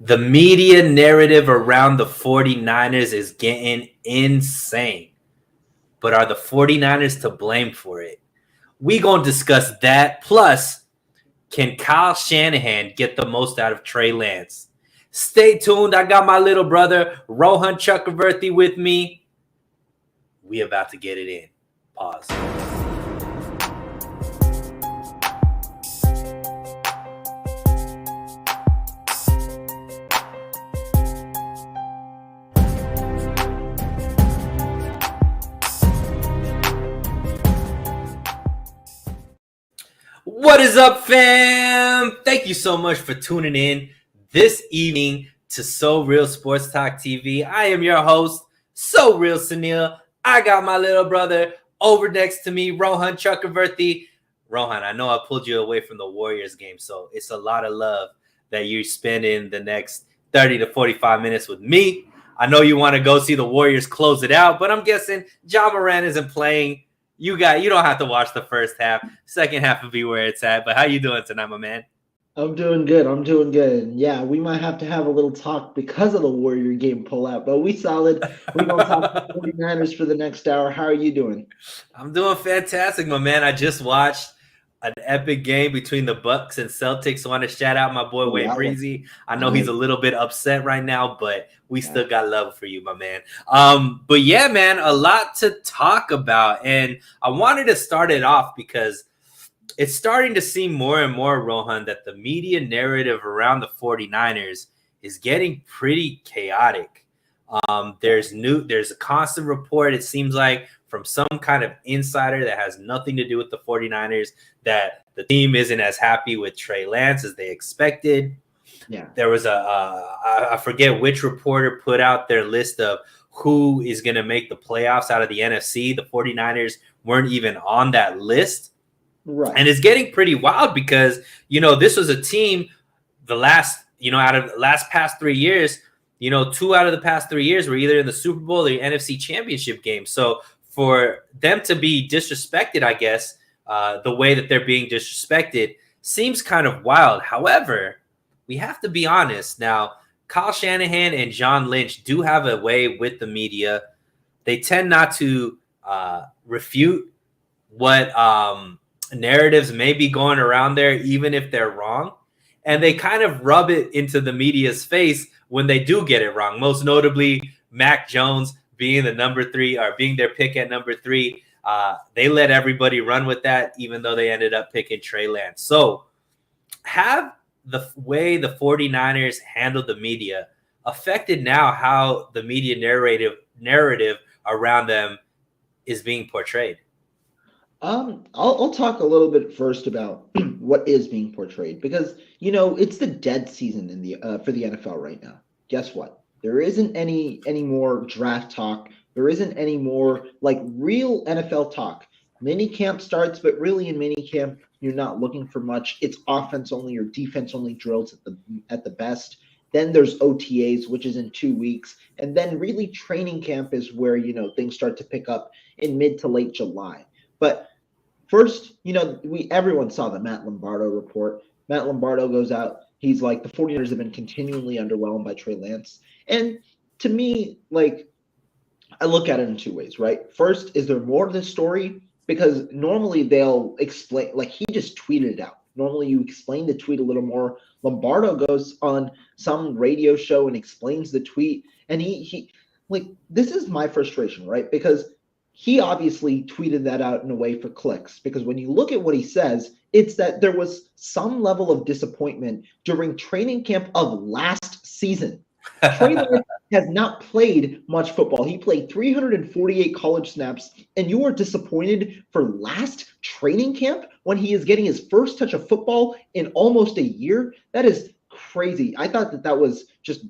The media narrative around the 49ers is getting insane. But are the 49ers to blame for it? We gonna discuss that. Plus, can Kyle Shanahan get the most out of Trey Lance? Stay tuned. I got my little brother, Rohan Chakravarthi, with me. We about to get it in. Pause. What is up, fam? Thank you so much for tuning in this evening to So Real Sports Talk TV. I am your host, So Real Sunil. I got my little brother over next to me, Rohan Chakravarthi. Rohan, I know I pulled you away from the Warriors game, so it's a lot of love that you're spending the next 30 to 45 minutes with me. I know you want to go see the Warriors close it out, but I'm guessing Ja Morant isn't playing. You don't have to watch the first half. Second half will be where it's at. But how you doing tonight, my man? I'm doing good. Yeah, we might have to have a little talk because of the Warrior game pullout, but we solid. We're going to talk 49ers for the next hour. How are you doing? I'm doing fantastic, my man. I just watched an epic game between the Bucks and Celtics. I want to shout out my boy Wayne Breezy. I know he's a little bit upset right now, but we still got love for you, my man. But yeah, man, a lot to talk about. And I wanted to start it off because it's starting to seem more and more, Rohan, that the media narrative around the 49ers is getting pretty chaotic. There's a constant report, it seems like, from some kind of insider that has nothing to do with the 49ers that the team isn't as happy with Trey Lance as they expected. Yeah. There was I forget which reporter put out their list of who is going to make the playoffs out of the NFC. The 49ers weren't even on that list. Right. And it's getting pretty wild because, this was a team out of the last past 3 years, 2 out of the past 3 years were either in the Super Bowl or the NFC Championship game. So for them to be disrespected, I guess, the way that they're being disrespected seems kind of wild. However, we have to be honest. Now, Kyle Shanahan and John Lynch do have a way with the media. They tend not to refute what narratives may be going around there, even if they're wrong. And they kind of rub it into the media's face when they do get it wrong. Most notably, Mac Jones being the number 3 or being their pick at number 3. They let everybody run with that, even though they ended up picking Trey Lance. So have the way the 49ers handled the media affected now how the media narrative around them is being portrayed? I'll talk a little bit first about what is being portrayed because it's the dead season in the for the NFL right now. Guess what? There isn't any more draft talk. There isn't any more like real NFL talk. Mini camp starts, but really in mini camp you're not looking for much. It's offense only or defense only drills at the best. Then there's OTAs, which is in 2 weeks, and then really training camp is where things start to pick up in mid to late July. But first, everyone saw the Matt Lombardo report. Matt Lombardo goes out. He's like, the 49ers have been continually underwhelmed by Trey Lance. And to me, I look at it in 2 ways, right? First, is there more to this story? Because normally they'll explain, he just tweeted it out. Normally you explain the tweet a little more. Lombardo goes on some radio show and explains the tweet. And he this is my frustration, right? Because he obviously tweeted that out in a way for clicks, because when you look at what he says, it's that there was some level of disappointment during training camp of last season. Trey Lance has not played much football. He played 348 college snaps, and you are disappointed for last training camp when he is getting his first touch of football in almost a year? That is crazy. I thought that was just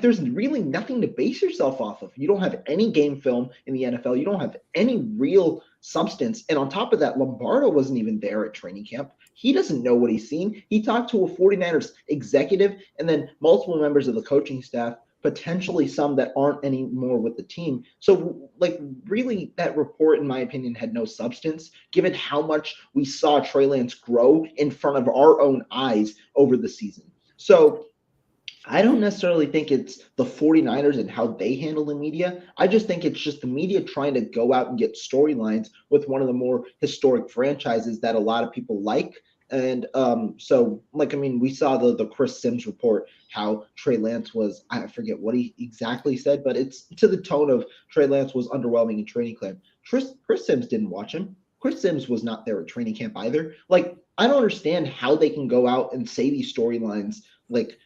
there's really nothing to base yourself off of. You don't have any game film in the NFL. You don't have any real substance. And on top of that, Lombardo wasn't even there at training camp. He doesn't know what he's seen. He talked to a 49ers executive and then multiple members of the coaching staff, potentially some that aren't anymore with the team. So, really, that report, in my opinion, had no substance, given how much we saw Trey Lance grow in front of our own eyes over the season. So I don't necessarily think it's the 49ers and how they handle the media. I just think it's just the media trying to go out and get storylines with one of the more historic franchises that a lot of people like. And so, like, I mean, we saw the Chris Sims report, how Trey Lance was, I forget what he exactly said, but it's to the tone of Trey Lance was underwhelming in training camp. Chris Sims didn't watch him. Chris Sims was not there at training camp either. Like, I don't understand how they can go out and say these storylines. Like,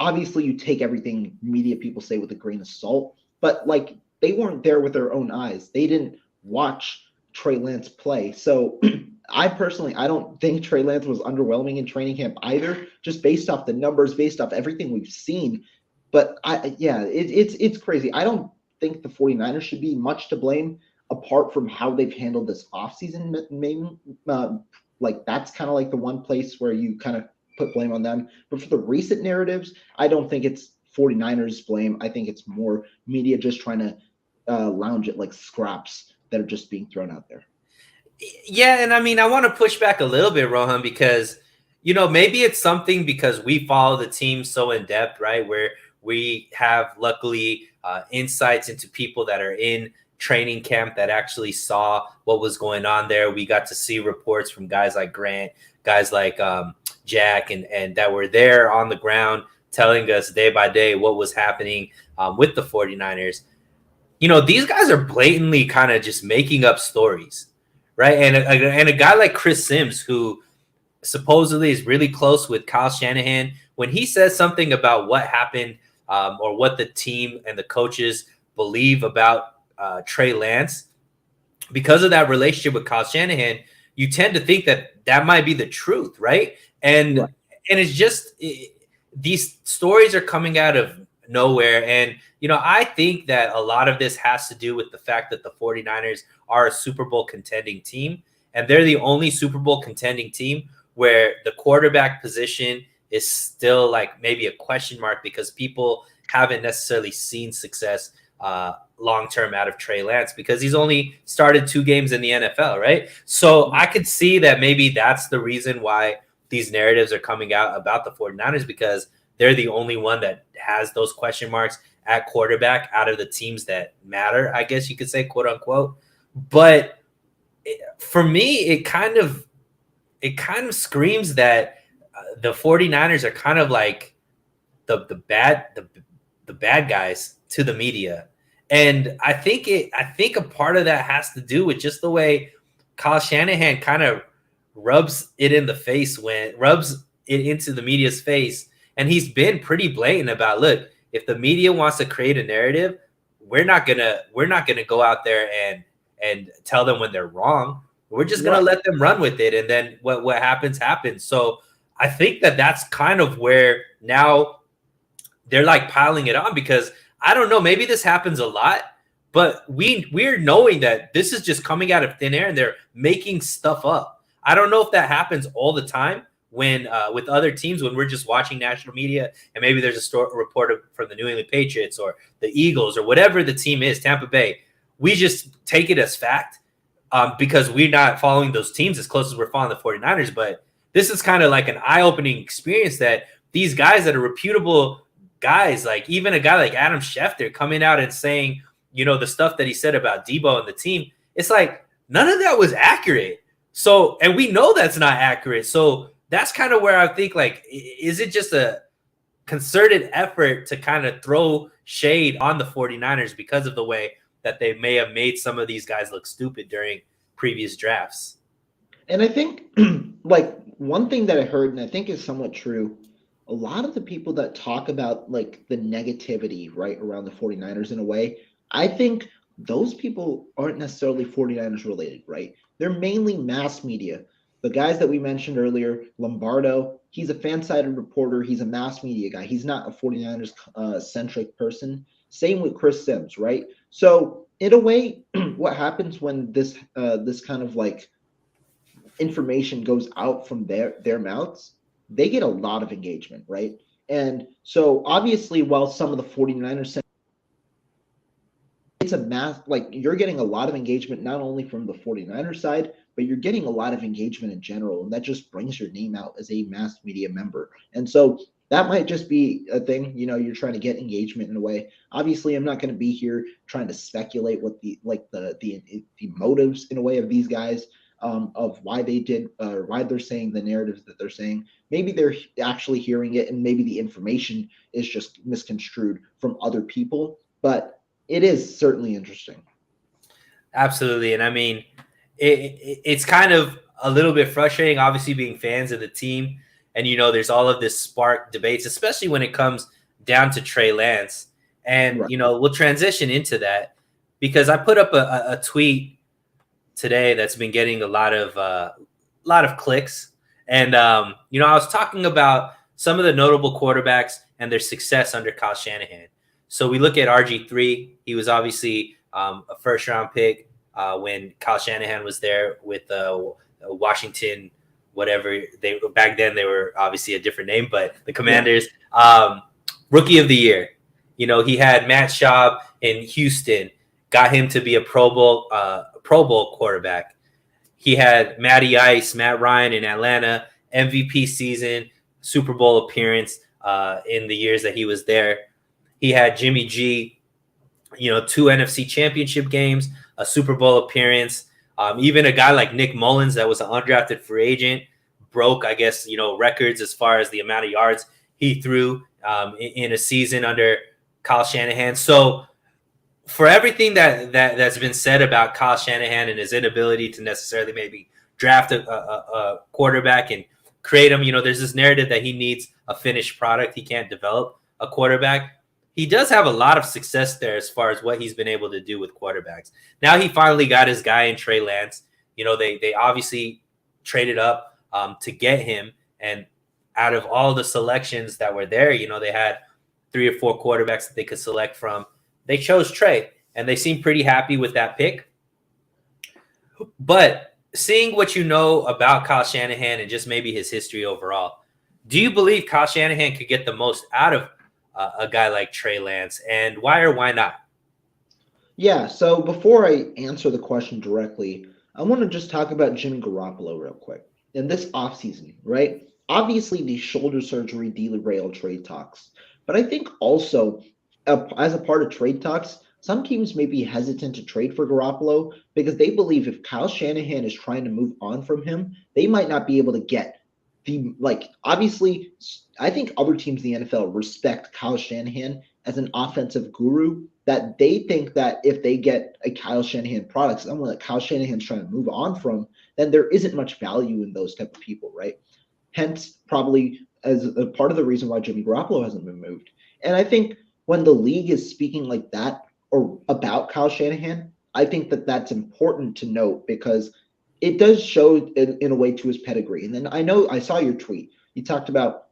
obviously you take everything media people say with a grain of salt, but like they weren't there with their own eyes. They didn't watch Trey Lance play. So I don't think Trey Lance was underwhelming in training camp either, just based off the numbers, based off everything we've seen. But it's crazy. I don't think the 49ers should be much to blame apart from how they've handled this offseason. Maybe like that's kind of like the one place where you kind of put blame on them. But for the recent narratives, I don't think it's 49ers blame. I think it's more media just trying to lounge it like scraps that are just being thrown out there. Yeah, and I mean, I want to push back a little bit, Rohan, because maybe it's something because we follow the team so in depth, right? Where we have luckily insights into people that are in training camp that actually saw what was going on there. We got to see reports from guys like Grant, guys like Jack, and that were there on the ground telling us day by day what was happening with the 49ers. These guys are blatantly kind of just making up stories, right? And a guy like Chris Sims, who supposedly is really close with Kyle Shanahan, when he says something about what happened or what the team and the coaches believe about Trey Lance, because of that relationship with Kyle Shanahan, you tend to think that might be the truth, right? And it's just these stories are coming out of nowhere. And, I think that a lot of this has to do with the fact that the 49ers are a Super Bowl contending team. And they're the only Super Bowl contending team where the quarterback position is still like maybe a question mark because people haven't necessarily seen success long-term out of Trey Lance because he's only started 2 games in the NFL, right? So I could see that maybe that's the reason why these narratives are coming out about the 49ers, because they're the only one that has those question marks at quarterback out of the teams that matter, I guess you could say, quote unquote. But for me, it kind of screams that the 49ers are kind of like the bad guys to the media. And I think a part of that has to do with just the way Kyle Shanahan kind of rubs it into the media's face. And he's been pretty blatant about, look, if the media wants to create a narrative, we're not gonna go out there and tell them when they're wrong. We're just gonna let them run with it, and then what happens. So I think that's kind of where now they're like piling it on, because I don't know, maybe this happens a lot, but we're knowing that this is just coming out of thin air and they're making stuff up. I don't know if that happens all the time when with other teams, when we're just watching national media and maybe there's a report from the New England Patriots or the Eagles or whatever the team is, Tampa Bay. We just take it as fact because we're not following those teams as close as we're following the 49ers. But this is kind of like an eye-opening experience that these guys that are reputable guys, like even a guy like Adam Schefter coming out and saying, the stuff that he said about Debo and the team, it's like none of that was accurate. So, and we know that's not accurate. So that's kind of where I think, like, is it just a concerted effort to kind of throw shade on the 49ers because of the way that they may have made some of these guys look stupid during previous drafts? And I think like one thing that I heard, and I think is somewhat true, a lot of the people that talk about like the negativity right around the 49ers in a way, I think those people aren't necessarily 49ers related, right? They're mainly mass media. The guys that we mentioned earlier, Lombardo, he's a fan-sided reporter. He's a mass media guy. He's not a 49ers centric person. Same with Chris Sims, right? So in a way, what happens when this kind of like information goes out from their mouths, they get a lot of engagement, right? And so obviously, while some of the 49ers, it's a mass, like you're getting a lot of engagement, not only from the 49ers side, but you're getting a lot of engagement in general. And that just brings your name out as a mass media member. And so that might just be a thing. You're trying to get engagement in a way. Obviously, I'm not going to be here trying to speculate what the motives in a way of these guys, of why they did or why they're saying the narratives that they're saying. Maybe they're actually hearing it, and maybe the information is just misconstrued from other people. But it is certainly interesting. Absolutely. And I mean, it's kind of a little bit frustrating, obviously, being fans of the team. And, there's all of this spark debates, especially when it comes down to Trey Lance. And, Right. We'll transition into that because I put up a tweet today that's been getting a lot of clicks. And, I was talking about some of the notable quarterbacks and their success under Kyle Shanahan. So we look at RG3. He was obviously a first-round pick when Kyle Shanahan was there with Washington, whatever. Back then they were obviously a different name, but the Commanders. Rookie of the year. He had Matt Schaub in Houston, got him to be a Pro Bowl quarterback. He had Matty Ice, Matt Ryan in Atlanta, MVP season, Super Bowl appearance in the years that he was there. He had Jimmy G, 2 NFC championship games, a Super Bowl appearance. Even a guy like Nick Mullins that was an undrafted free agent broke, I guess, records as far as the amount of yards he threw in a season under Kyle Shanahan. So for everything that's been said about Kyle Shanahan and his inability to necessarily maybe draft a quarterback and create him, there's this narrative that he needs a finished product. He can't develop a quarterback. He does have a lot of success there as far as what he's been able to do with quarterbacks. Now he finally got his guy in Trey Lance. They obviously traded up to get him. And out of all the selections that were there, they had 3 or 4 quarterbacks that they could select from. They chose Trey, and they seem pretty happy with that pick. But seeing what you know about Kyle Shanahan and just maybe his history overall, do you believe Kyle Shanahan could get the most out of a guy like Trey Lance, and why or why not? Yeah, so before I answer the question directly, I want to just talk about Jimmy Garoppolo real quick. In this offseason, right? Obviously, the shoulder surgery derailed trade talks. But I think also, as a part of trade talks, some teams may be hesitant to trade for Garoppolo because they believe if Kyle Shanahan is trying to move on from him, they might not be able to get obviously, I think other teams in the NFL respect Kyle Shanahan as an offensive guru, that they think that if they get a Kyle Shanahan product, someone that Kyle Shanahan's trying to move on from, then there isn't much value in those type of people, right? Hence, probably as a part of the reason why Jimmy Garoppolo hasn't been moved. And I think when the league is speaking like that or about Kyle Shanahan, I think that that's important to note because it does show in a way to his pedigree. And then I saw your tweet. You talked about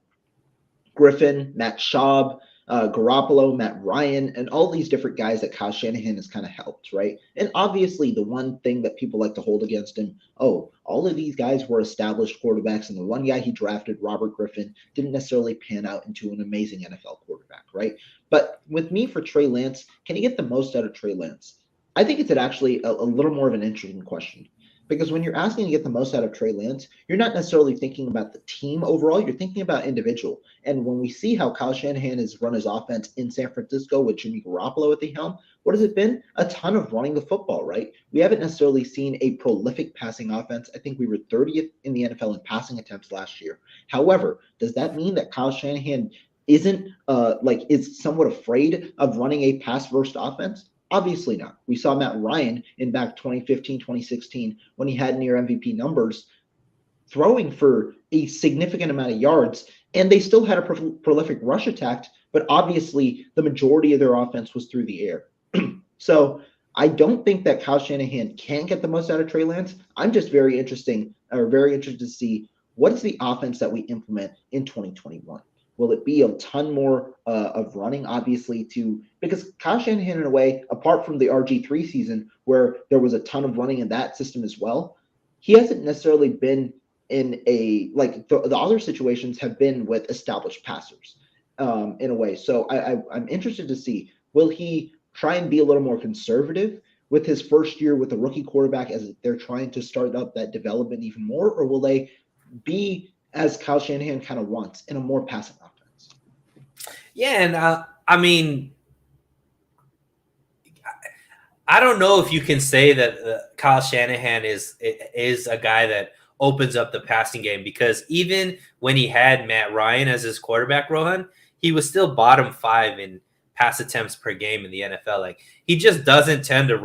Griffin, Matt Schaub, Garoppolo, Matt Ryan, and all these different guys that Kyle Shanahan has kind of helped, right? And obviously, the one thing that people like to hold against him, all of these guys were established quarterbacks, and the one guy he drafted, Robert Griffin, didn't necessarily pan out into an amazing NFL quarterback, right? But with me for Trey Lance, can he get the most out of Trey Lance? I think it's actually a little more of an interesting question. Because when you're asking to get the most out of Trey Lance, you're not necessarily thinking about the team overall. You're thinking about individual. And when we see how Kyle Shanahan has run his offense in San Francisco with Jimmy Garoppolo at the helm, what has it been? A ton of running the football, right? We haven't necessarily seen a prolific passing offense. I think we were 30th in the NFL in passing attempts last year. However, does that mean that Kyle Shanahan isn't is somewhat afraid of running a pass-first offense? Obviously not. We saw Matt Ryan in back 2015, 2016, when he had near MVP numbers, throwing for a significant amount of yards, and they still had a prolific rush attack, but obviously the majority of their offense was through the air. So I don't think that Kyle Shanahan can get the most out of Trey Lance. I'm just very interested to see what is the offense that we implement in 2021. Will it be a ton more of running, obviously, because Kyle Shanahan, in a way, apart from the RG3 season where there was a ton of running in that system as well, he hasn't necessarily been in the other situations have been with established passers in a way. So I'm interested to see, will he try and be a little more conservative with his first year with a rookie quarterback as they're trying to start up that development even more, or will they be as Kyle Shanahan kind of wants in a more passive offense? Yeah, and I mean, I don't know if you can say that Kyle Shanahan is a guy that opens up the passing game, because even when he had Matt Ryan as his quarterback, Rohan, he was still bottom 5 in pass attempts per game in the NFL. Like, he just doesn't tend to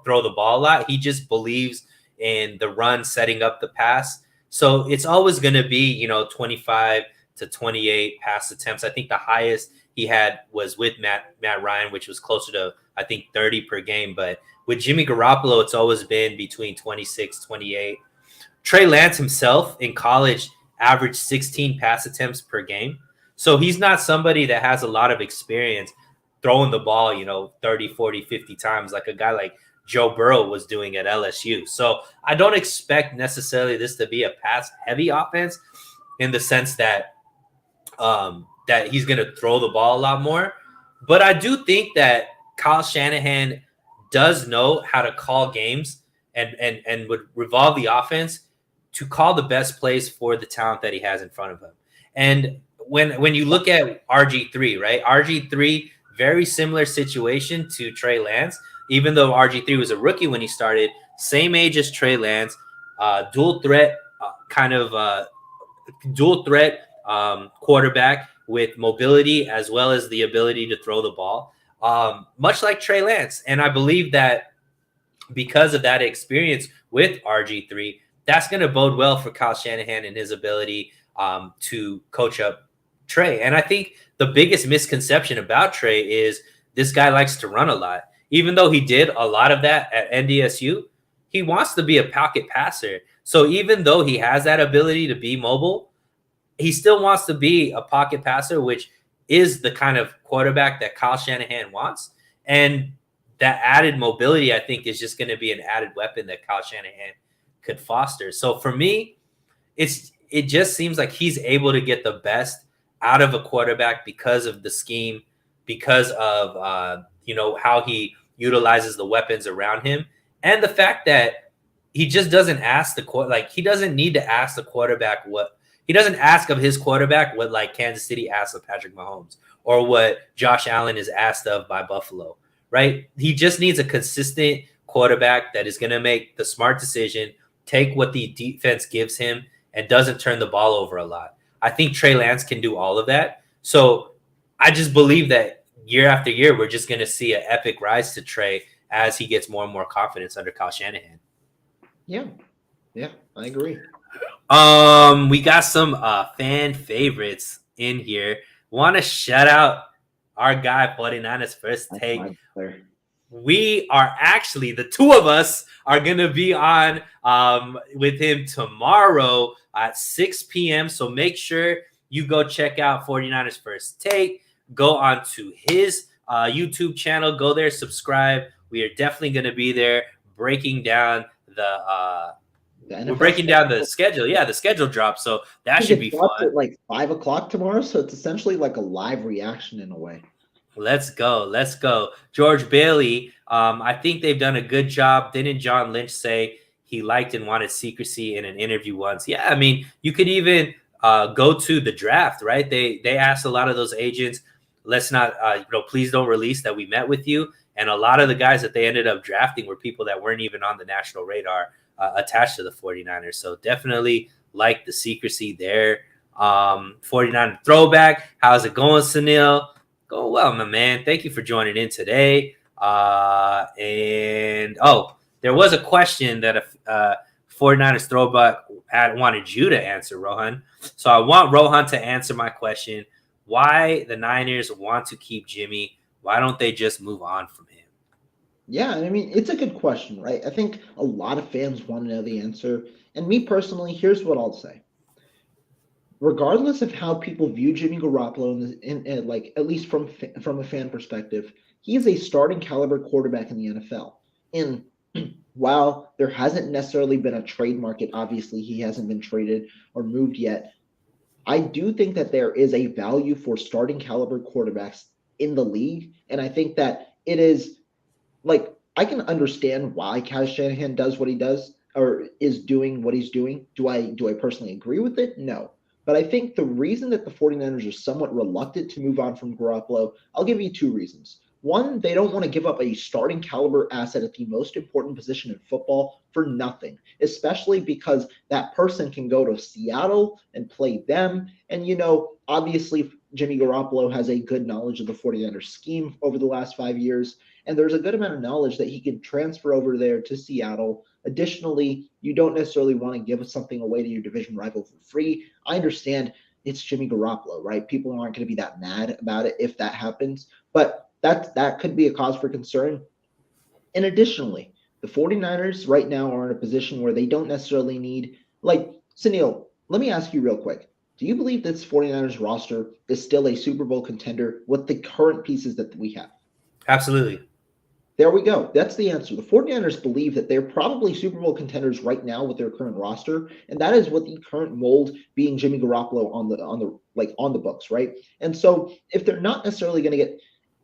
throw the ball a lot. He just believes in the run setting up the pass. So it's always going to be, 25 to 28 pass attempts. I think the highest he had was with Matt Ryan, which was closer to, I think, 30 per game. But with Jimmy Garoppolo, it's always been between 26, 28. Trey Lance himself in college averaged 16 pass attempts per game. So he's not somebody that has a lot of experience throwing the ball, 30, 40, 50 times like a guy like Joe Burrow was doing at LSU. So I don't expect necessarily this to be a pass heavy offense in the sense that that he's going to throw the ball a lot more. But I do think that Kyle Shanahan does know how to call games and would revolve the offense to call the best plays for the talent that he has in front of him. And when you look at RG3, right? RG3, very similar situation to Trey Lance, even though RG3 was a rookie when he started, same age as Trey Lance, dual threat quarterback with mobility as well as the ability to throw the ball, much like Trey Lance. And I believe that because of that experience with RG3, that's going to bode well for Kyle Shanahan and his ability to coach up Trey. And I think the biggest misconception about Trey is this guy likes to run a lot. Even though he did a lot of that at NDSU, he wants to be a pocket passer. So even though he has that ability to be mobile, he still wants to be a pocket passer, which is the kind of quarterback that Kyle Shanahan wants. And that added mobility, I think, is just going to be an added weapon that Kyle Shanahan could foster. So for me, it just seems like he's able to get the best out of a quarterback because of the scheme, because of how he utilizes the weapons around him, and the fact that he just doesn't ask he doesn't need to ask the quarterback what he doesn't ask of his quarterback what like Kansas City asks of Patrick Mahomes or what Josh Allen is asked of by Buffalo, right? He just needs a consistent quarterback that is going to make the smart decision, take what the defense gives him, and doesn't turn the ball over a lot. I think Trey Lance can do all of that. So I just believe that year after year, we're just going to see an epic rise to Trey as he gets more and more confidence under Kyle Shanahan. Yeah, I agree. We got some fan favorites in here. Want to shout out our guy 49ers First Take. We are actually, the two of us are going to be on with him tomorrow at 6 p.m. So make sure you go check out 49ers First Take. Go on to his YouTube channel. Go there, subscribe. We are definitely going to be there breaking down we're breaking down the schedule. Yeah, the schedule drops. So that should be fun. At like 5 o'clock tomorrow. So it's essentially like a live reaction in a way. Let's go. George Bailey, I think they've done a good job. Didn't John Lynch say he liked and wanted secrecy in an interview once? Yeah, I mean, you could even go to the draft, right? They asked a lot of those agents, let's not, please don't release that we met with you. And a lot of the guys that they ended up drafting were people that weren't even on the national radar attached to the 49ers. So definitely like the secrecy there. 49 throwback. How's it going, Sunil? Going well, my man. Thank you for joining in today. There was a question that a 49ers throwback wanted you to answer, Rohan. So I want Rohan to answer my question. Why the Niners want to keep Jimmy? Why don't they just move on from him? Yeah, I mean, it's a good question, right? I think a lot of fans want to know the answer. And me personally, here's what I'll say. Regardless of how people view Jimmy Garoppolo, in like at least from a fan perspective, he is a starting caliber quarterback in the NFL. And while there hasn't necessarily been a trade market, obviously he hasn't been traded or moved yet, I do think that there is a value for starting caliber quarterbacks in the league. And I think that it is like, I can understand why Kyle Shanahan does what he does or is doing what he's doing. Do I personally agree with it? No. But I think the reason that the 49ers are somewhat reluctant to move on from Garoppolo, I'll give you two reasons. One, they don't want to give up a starting caliber asset at the most important position in football for nothing, especially because that person can go to Seattle and play them. And, obviously, Jimmy Garoppolo has a good knowledge of the 49ers scheme over the last 5 years. And there's a good amount of knowledge that he could transfer over there to Seattle. Additionally, you don't necessarily want to give something away to your division rival for free. I understand it's Jimmy Garoppolo, right? People aren't going to be that mad about it if that happens, but that could be a cause for concern. And additionally, the 49ers right now are in a position where they don't necessarily need, like, Sunil, let me ask you real quick. Do you believe this 49ers roster is still a Super Bowl contender with the current pieces that we have? Absolutely. There we go. That's the answer. The 49ers believe that they're probably Super Bowl contenders right now with their current roster, and that is what the current mold being Jimmy Garoppolo on the books, right? And so if they're not necessarily going to get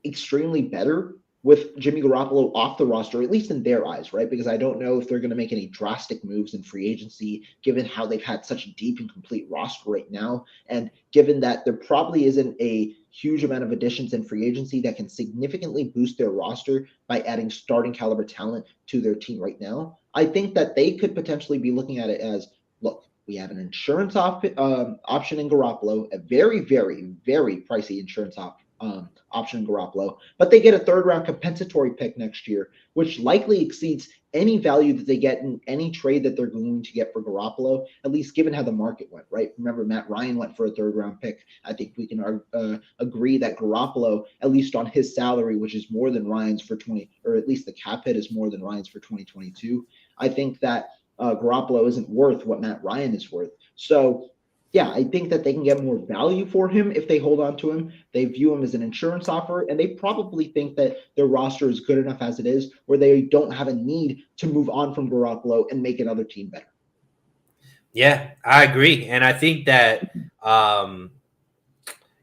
extremely better with Jimmy Garoppolo off the roster, at least in their eyes, right? Because I don't know if they're going to make any drastic moves in free agency, given how they've had such a deep and complete roster right now. And given that there probably isn't a huge amount of additions in free agency that can significantly boost their roster by adding starting caliber talent to their team right now, I think that they could potentially be looking at it as, look, we have an insurance option in Garoppolo, a very, very, very pricey insurance option in Garoppolo, but they get a third-round compensatory pick next year, which likely exceeds any value that they get in any trade that they're going to get for Garoppolo, at least given how the market went, right? Remember, Matt Ryan went for a third-round pick. I think we can agree that Garoppolo, at least on his salary, which is more than Ryan's for or at least the cap hit is more than Ryan's for 2022. I think that Garoppolo isn't worth what Matt Ryan is worth. So yeah, I think that they can get more value for him if they hold on to him. They view him as an insurance offer, and they probably think that their roster is good enough as it is, where they don't have a need to move on from Garoppolo and make another team better. Yeah, I agree. And I think that,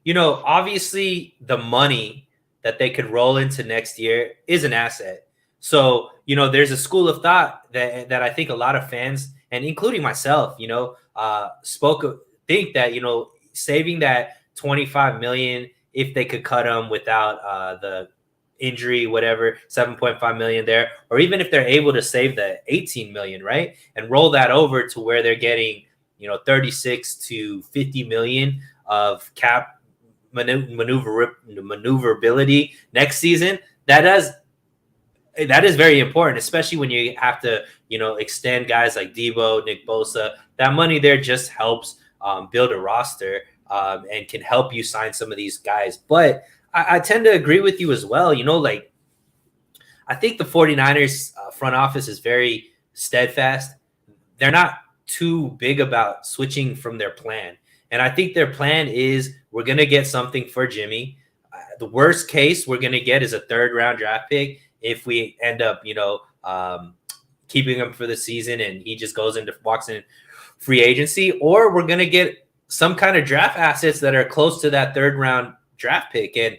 obviously the money that they could roll into next year is an asset. So, there's a school of thought that I think a lot of fans, and including myself, think that, saving that 25 million, if they could cut them without the injury, whatever, 7.5 million there, or even if they're able to save the 18 million, right, and roll that over to where they're getting 36 to 50 million of cap maneuverability next season, that is very important, especially when you have to extend guys like Debo, Nick Bosa. That money there just helps build a roster and can help you sign some of these guys. But I tend to agree with you as well. I think the 49ers front office is very steadfast. They're not too big about switching from their plan. And I think their plan is, we're going to get something for Jimmy. The worst case we're going to get is a third-round draft pick if we end up, keeping him for the season and he just walks in free agency. Or we're going to get some kind of draft assets that are close to that third-round draft pick. And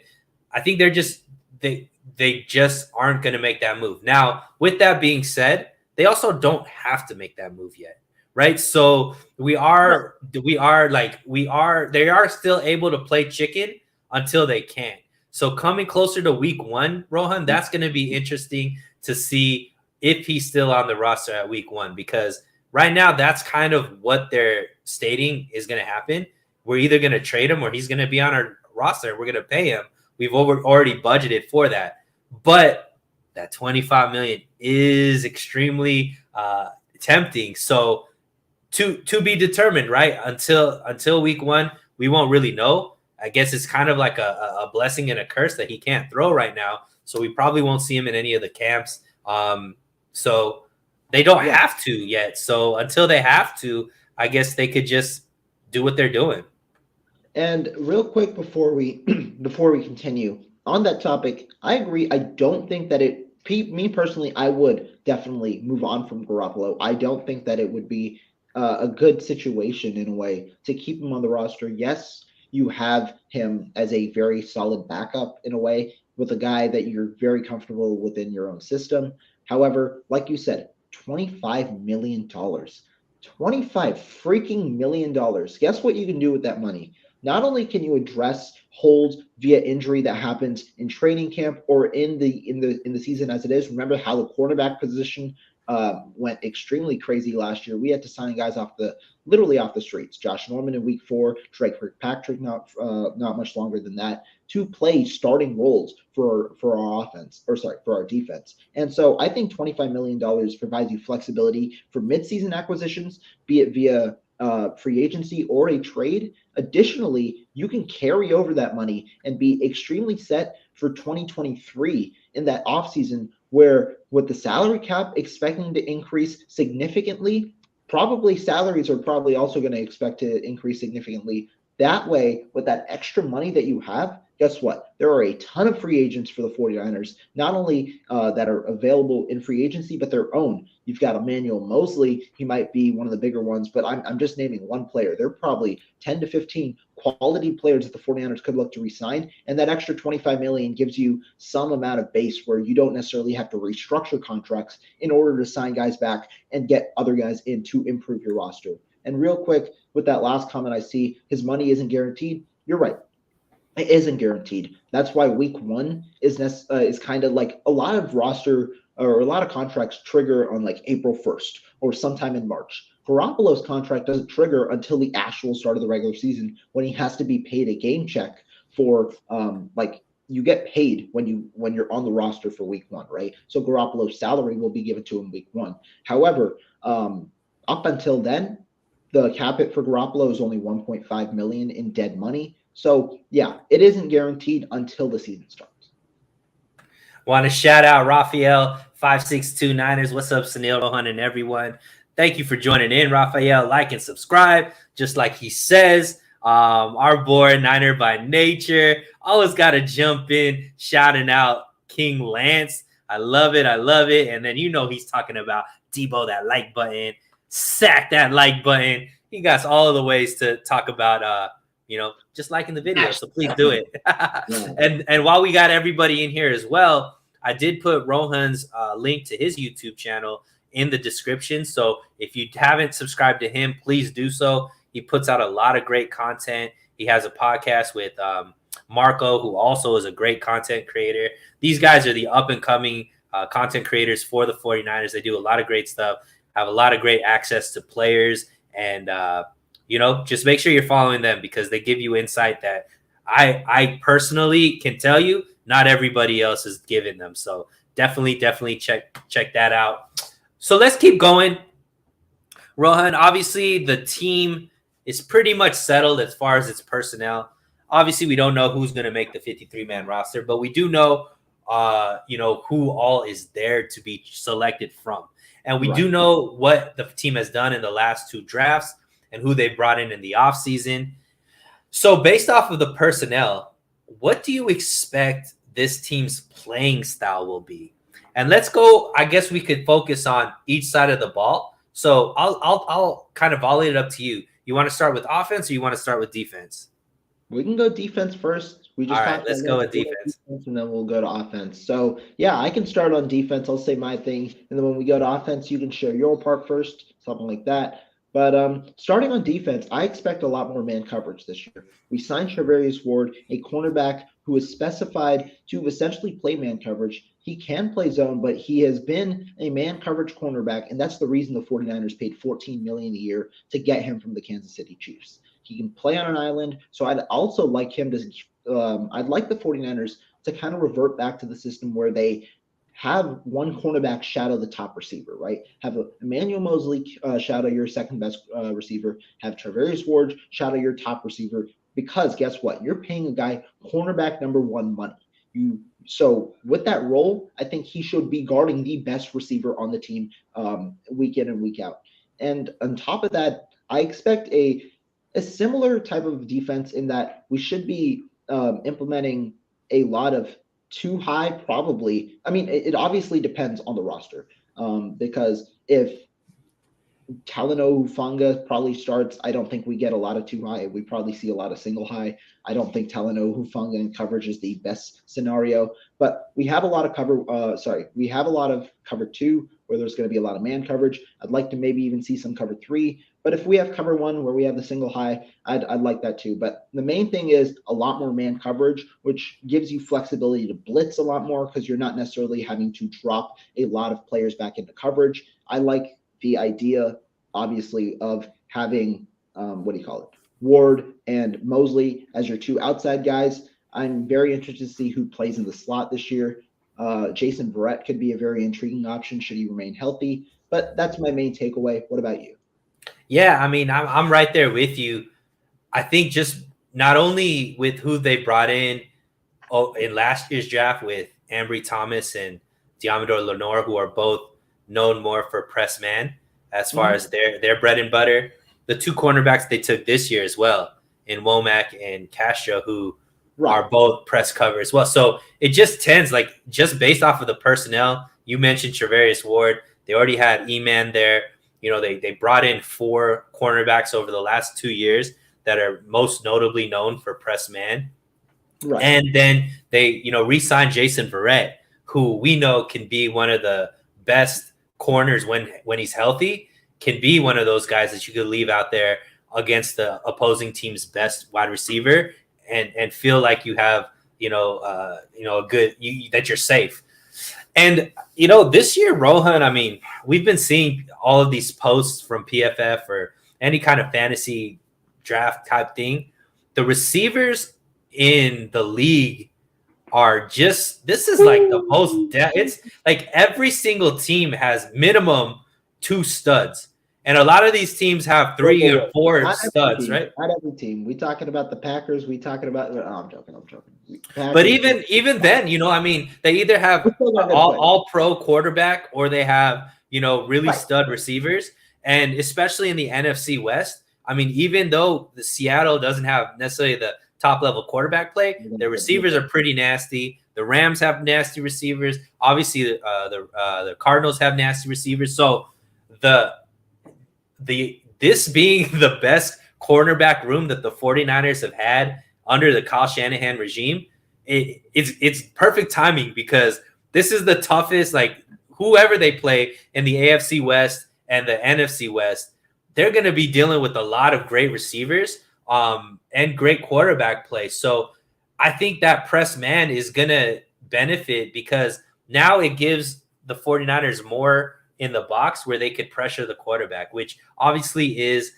I think they just aren't going to make that move. Now, with that being said, they also don't have to make that move yet, right? So they are still able to play chicken until they can't. So coming closer to week 1, Rohan, that's going to be interesting to see if he's still on the roster at week 1, because right now that's kind of what they're stating is going to happen. We're either going to trade him or he's going to be on our roster. We're going to pay him. We've already budgeted for that. But that 25 million is extremely tempting. So to be determined, right? Until week 1, we won't really know. I guess it's kind of like a blessing and a curse that he can't throw right now. So we probably won't see him in any of the camps. So they don't have to yet. So until they have to, I guess they could just do what they're doing. And real quick before we continue on that topic, I agree. I don't think that me personally, I would definitely move on from Garoppolo. I don't think that it would be a good situation in a way to keep him on the roster. Yes, you have him as a very solid backup in a way with a guy that you're very comfortable within your own system. However, like you said, $25 million to $25 freaking million. Guess what you can do with that money? Not only can you address holds via injury that happens in training camp or in the season as it is. Remember how the cornerback position went extremely crazy last year. We had to sign guys literally off the streets. Josh Norman in week 4, Trey Kirkpatrick not much longer than that, to play starting roles for our offense, for our defense. And so I think $25 million provides you flexibility for midseason acquisitions, be it via free agency or a trade. Additionally, you can carry over that money and be extremely set for 2023 in that offseason, where with the salary cap expecting to increase significantly, probably salaries are probably also going to expect to increase significantly. That way, with that extra money that you have, guess what? There are a ton of free agents for the 49ers, not only that are available in free agency, but their own. You've got Emmanuel Mosley. He might be one of the bigger ones, but I'm just naming one player. There are probably 10 to 15 quality players that the 49ers could look to re-sign, and that extra $25 million gives you some amount of base where you don't necessarily have to restructure contracts in order to sign guys back and get other guys in to improve your roster. And real quick, with that last comment, I see his money isn't guaranteed. You're right. It isn't guaranteed. That's why week 1 is kind of like a lot of roster or a lot of contracts trigger on like April 1st or sometime in March. Garoppolo's contract doesn't trigger until the actual start of the regular season, when he has to be paid a game check for you get paid when you're on the roster for week 1, right? So Garoppolo's salary will be given to him week 1. However, up until then, the cap hit for Garoppolo is only $1.5 million in dead money. So yeah, it isn't guaranteed until the season starts. Want to shout out Raphael 562 Niners. What's up, Sunil, Rohan, and everyone? Thank you for joining in, Raphael. Like and subscribe, just like he says. Our boy, Niner by nature, always got to jump in, shouting out King Lance. I love it. And then he's talking about Debo, that like button. Sack that like button. He got all of the ways to talk about just liking the video. So please do it. And while we got everybody in here as well, I did put Rohan's link to his YouTube channel in the description. So if you haven't subscribed to him, please do so. He puts out a lot of great content. He has a podcast with Marco, who also is a great content creator. These guys are the up and coming content creators for the 49ers. They do a lot of great stuff, have a lot of great access to players, and just make sure you're following them, because they give you insight that I personally can tell you not everybody else is giving them. So definitely check that out. So let's keep going. Rohan, obviously the team is pretty much settled as far as its personnel. Obviously, we don't know who's going to make the 53-man roster, but we do know, who all is there to be selected from. And we do know what the team has done in the last 2 drafts and who they brought in the offseason. So based off of the personnel, what do you expect this team's playing style will be? And let's go, I guess we could focus on each side of the ball. So I'll kind of volley it up to you. You want to start with offense, or you want to start with defense? We can go defense first. All right, let's go with defense. And then we'll go to offense. So, yeah, I can start on defense. I'll say my thing. And then when we go to offense, you can share your part first, something like that. But starting on defense, I expect a lot more man coverage this year. We signed Charvarius Ward, a cornerback who is specified to essentially play man coverage. He can play zone, but he has been a man coverage cornerback, and that's the reason the 49ers paid $14 million a year to get him from the Kansas City Chiefs. He can play on an island, so I'd also like him to I'd like the 49ers to kind of revert back to the system where they have one cornerback shadow the top receiver, right? Have Emmanuel Mosley shadow your second best receiver. Have Charvarius Ward shadow your top receiver, because guess what? You're paying a guy cornerback number 1 money. So with that role, I think he should be guarding the best receiver on the team week in and week out. And on top of that, I expect a similar type of defense in that we should be implementing a lot of too high, probably. I mean, it obviously depends on the roster, because if Talanoa Hufanga probably starts. I don't think we get a lot of two high. We probably see a lot of single high. I don't think Talanoa Hufanga in coverage is the best scenario, but we have a lot of cover. We have a lot of cover two where there's going to be a lot of man coverage. I'd like to maybe even see some cover three. But if we have cover one where we have the single high, I'd like that too. But the main thing is a lot more man coverage, which gives you flexibility to blitz a lot more because you're not necessarily having to drop a lot of players back into coverage. I like the idea, obviously, of having Ward and Mosley as your two outside guys. I'm very interested to see who plays in the slot this year. Jason Verrett could be a very intriguing option should he remain healthy. But that's my main takeaway. What about you? Yeah, I mean, I'm right there with you. I think just not only with who they brought in last year's draft with Ambry Thomas and Diamador Lenore, who are both known more for press man as far as their bread and butter. The two cornerbacks they took this year as well, in Womack and Castro, who are both press cover as well. So it just tends, like, just based off of the personnel, you mentioned Travarius Ward. They already had E-Man there. You know, they brought in 4 cornerbacks over the last 2 years that are most notably known for press man. Right. And then they, re-signed Jason Verrett, who we know can be one of the best corners when he's healthy, can be one of those guys that you could leave out there against the opposing team's best wide receiver and feel like you have, a good, that you're safe. And, this year, Rohan, I mean, we've been seeing all of these posts from PFF or any kind of fantasy draft type thing. The receivers in the league are just, this is like the most, it's like every single team has minimum 2 studs. And a lot of these teams have 3 or 4 studs, right? Not every team. We talking about the Packers. We talking about. Oh, I'm joking. Packers, but even then, I mean, they either have all pro quarterback or they have, really stud receivers. And especially in the NFC West, I mean, even though the Seattle doesn't have necessarily the top level quarterback play, their receivers are pretty nasty. The Rams have nasty receivers. Obviously, the Cardinals have nasty receivers. So this being the best cornerback room that the 49ers have had under the Kyle Shanahan regime, it's perfect timing because this is the toughest, like, whoever they play in the AFC West and the NFC West, they're going to be dealing with a lot of great receivers and great quarterback play. So I think that press man is going to benefit because now it gives the 49ers more in the box where they could pressure the quarterback, which obviously is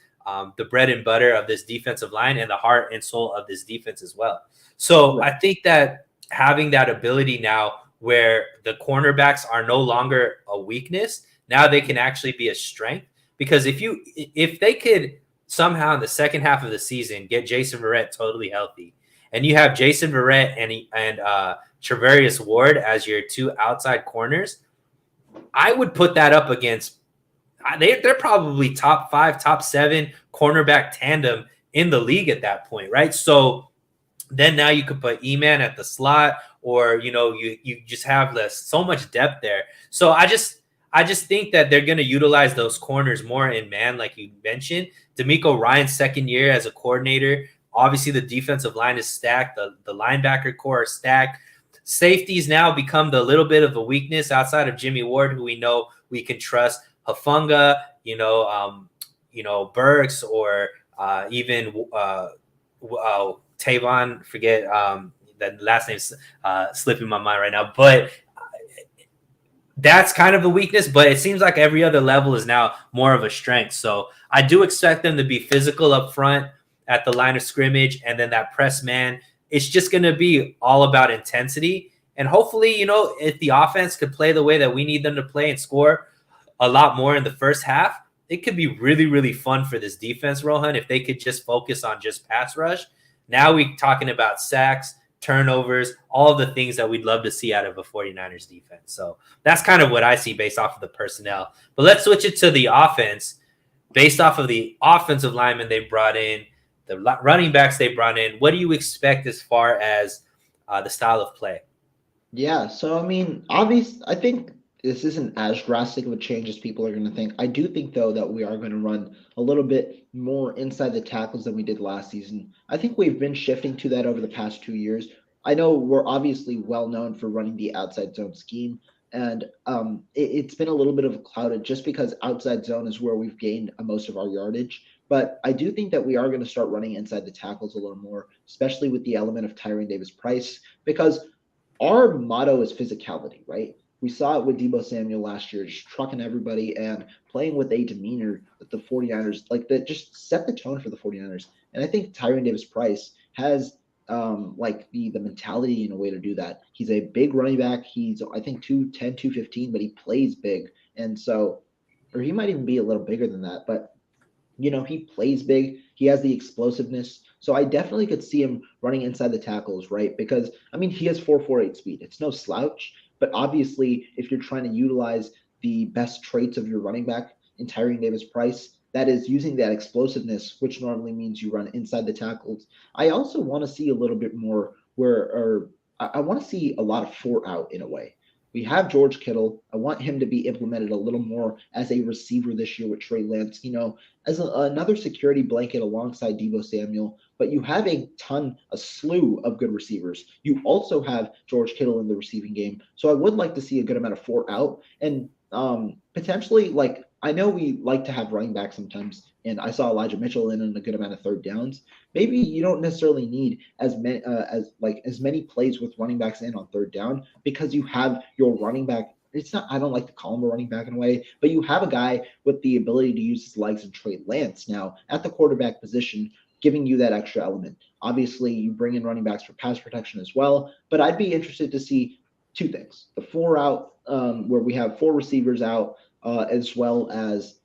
the bread and butter of this defensive line and the heart and soul of this defense as well. So I think that having that ability now where the cornerbacks are no longer a weakness, now they can actually be a strength. Because if they could somehow in the second half of the season get Jason Verrett totally healthy, and you have Jason Verrett and Travarius Ward as your 2 outside corners, I would put that up against they're probably top 5, top 7 cornerback tandem in the league at that point, right? So then now you could put E-Man at the slot, or you just have so much depth there. So I just think that they're going to utilize those corners more in man, like you mentioned. D'Amico Ryan's second year as a coordinator. Obviously, the defensive line is stacked. The linebacker core are stacked. Safeties now become the little bit of a weakness outside of Jimmy Ward, who we know we can trust. Hufanga, Burks, or even Tavon. Forget that last name's slipping my mind right now, but that's kind of a weakness. But it seems like every other level is now more of a strength. So I do expect them to be physical up front at the line of scrimmage, and then that press man. It's just going to be all about intensity. And hopefully, if the offense could play the way that we need them to play and score a lot more in the first half, it could be really, really fun for this defense, Rohan, if they could just focus on just pass rush. Now we're talking about sacks, turnovers, all of the things that we'd love to see out of a 49ers defense. So that's kind of what I see based off of the personnel. But let's switch it to the offense. Based off of the offensive linemen they brought in, the running backs they brought in, what do you expect as far as the style of play? Yeah, so I mean, I think this isn't as drastic of a change as people are going to think. I do think, though, that we are going to run a little bit more inside the tackles than we did last season. I think we've been shifting to that over the past 2 years. I know we're obviously well known for running the outside zone scheme, and it's been a little bit of clouded just because outside zone is where we've gained most of our yardage. But I do think that we are going to start running inside the tackles a little more, especially with the element of Tyrion Davis-Price, because our motto is physicality, right? We saw it with Deebo Samuel last year, just trucking everybody and playing with a demeanor that the 49ers, like that just set the tone for the 49ers. And I think Tyrion Davis-Price has like the mentality in a way to do that. He's a big running back. He's, I think, 210, 215, but he plays big. And so, or he might even be a little bigger than that, but he plays big. He has the explosiveness. So I definitely could see him running inside the tackles, right? Because, I mean, he has 4.48 speed. It's no slouch. But obviously, if you're trying to utilize the best traits of your running back in Tyrion Davis-Price, that is using that explosiveness, which normally means you run inside the tackles. I also want to see a little bit more or I want to see a lot of 4-out in a way. We have George Kittle. I want him to be implemented a little more as a receiver this year with Trey Lance, as another security blanket alongside Deebo Samuel. But you have a slew of good receivers. You also have George Kittle in the receiving game. So I would like to see a good amount of 4-out and potentially, like, I know we like to have running backs sometimes, and I saw Elijah Mitchell in a good amount of third downs. Maybe you don't necessarily need as many plays with running backs in on third down because you have your running back. It's not. I don't like to call him a running back in a way, but you have a guy with the ability to use his legs and Trey Lance now at the quarterback position, giving you that extra element. Obviously, you bring in running backs for pass protection as well, but I'd be interested to see two things: the 4-out, where we have 4 receivers out, as well as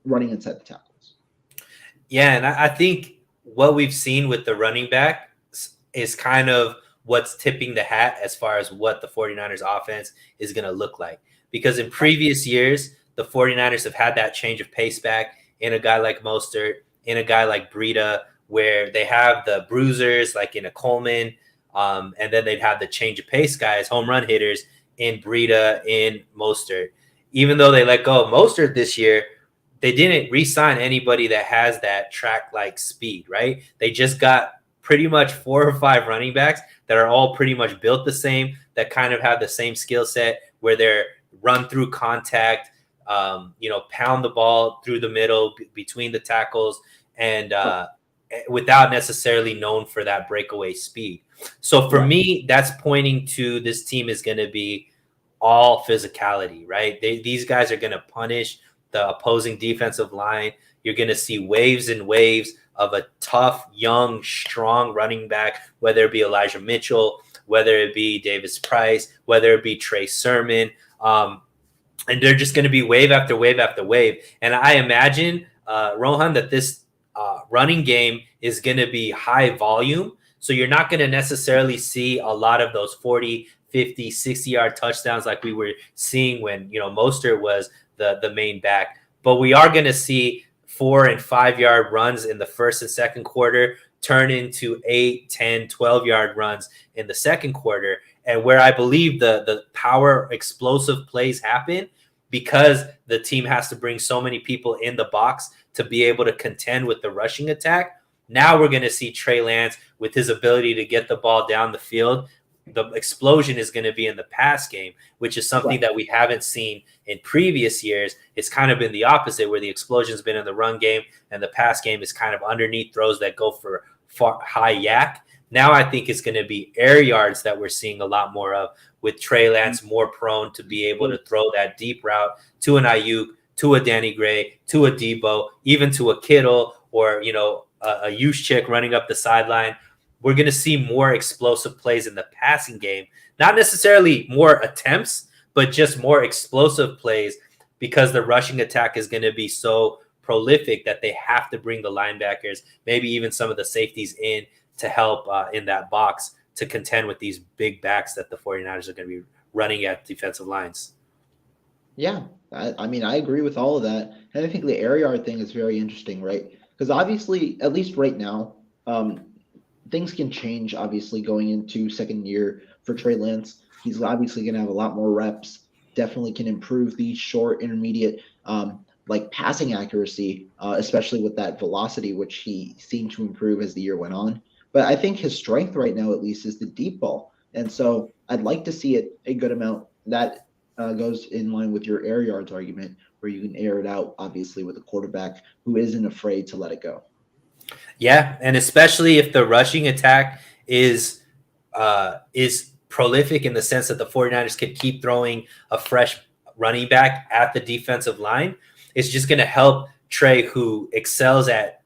running inside the tackles. Yeah, and I think what we've seen with the running back is kind of what's tipping the hat as far as what the 49ers offense is going to look like. Because in previous years, the 49ers have had that change of pace back in a guy like Mostert, in a guy like Breida, where they have the bruisers like in a Coleman, and then they'd have the change of pace guys, home run hitters in Breida, in Mostert. Even though they let go of Mostert this year, they didn't re-sign anybody that has that track-like speed, right? They just got pretty much 4 or 5 running backs that are all pretty much built the same, that kind of have the same skill set where they're run through contact, pound the ball through the middle between the tackles, and without necessarily known for that breakaway speed. So for me, that's pointing to this team is going to be all physicality, right? These guys are going to punish the opposing defensive line. You're going to see waves and waves of a tough, young, strong running back, whether it be Elijah Mitchell, whether it be Davis-Price, whether it be Trey Sermon. And they're just going to be wave after wave after wave. And I imagine, Rohan, that this running game is going to be high volume. So you're not going to necessarily see a lot of those 40, 50, 60-yard touchdowns like we were seeing when, Mostert was the main back. But we are going to see 4 and 5-yard runs in the first and second quarter turn into 8, 10, 12-yard runs in the second quarter. And where I believe the power explosive plays happen, because the team has to bring so many people in the box to be able to contend with the rushing attack. Now we're going to see Trey Lance with his ability to get the ball down the field. The explosion is going to be in the pass game, which is something that we haven't seen in previous years. It's kind of been the opposite, where the explosion has been in the run game and the pass game is kind of underneath throws that go for high yak. Now I think it's going to be air yards that we're seeing a lot more of, with Trey Lance more prone to be able to throw that deep route to an Ayuk, to a Danny Gray, to a Deebo, even to a Kittle, or, a Juszczyk running up the sideline. We're going to see more explosive plays in the passing game. Not necessarily more attempts, but just more explosive plays, because the rushing attack is going to be so prolific that they have to bring the linebackers, maybe even some of the safeties in to help in that box to contend with these big backs that the 49ers are going to be running at defensive lines. Yeah, I mean, I agree with all of that. And I think the air yard thing is very interesting, right? Because obviously, at least right now, things can change, obviously, going into second year for Trey Lance. He's obviously going to have a lot more reps. definitely can improve the short, intermediate, like passing accuracy, especially with that velocity, which he seemed to improve as the year went on. But I think his strength right now, at least, is the deep ball. And so I'd like to see it a good amount. That goes in line with your air yards argument, where you can air it out, obviously, with a quarterback who isn't afraid to let it go. Yeah, and especially if the rushing attack is prolific in the sense that the 49ers could keep throwing a fresh running back at the defensive line, it's just going to help Trey, who excels at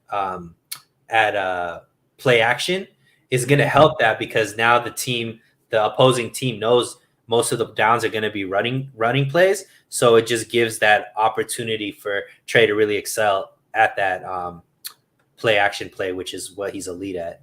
play action, is going to help that because now the opposing team knows most of the downs are going to be running plays. So it just gives that opportunity for Trey to really excel at that play action play, which is what he's elite at.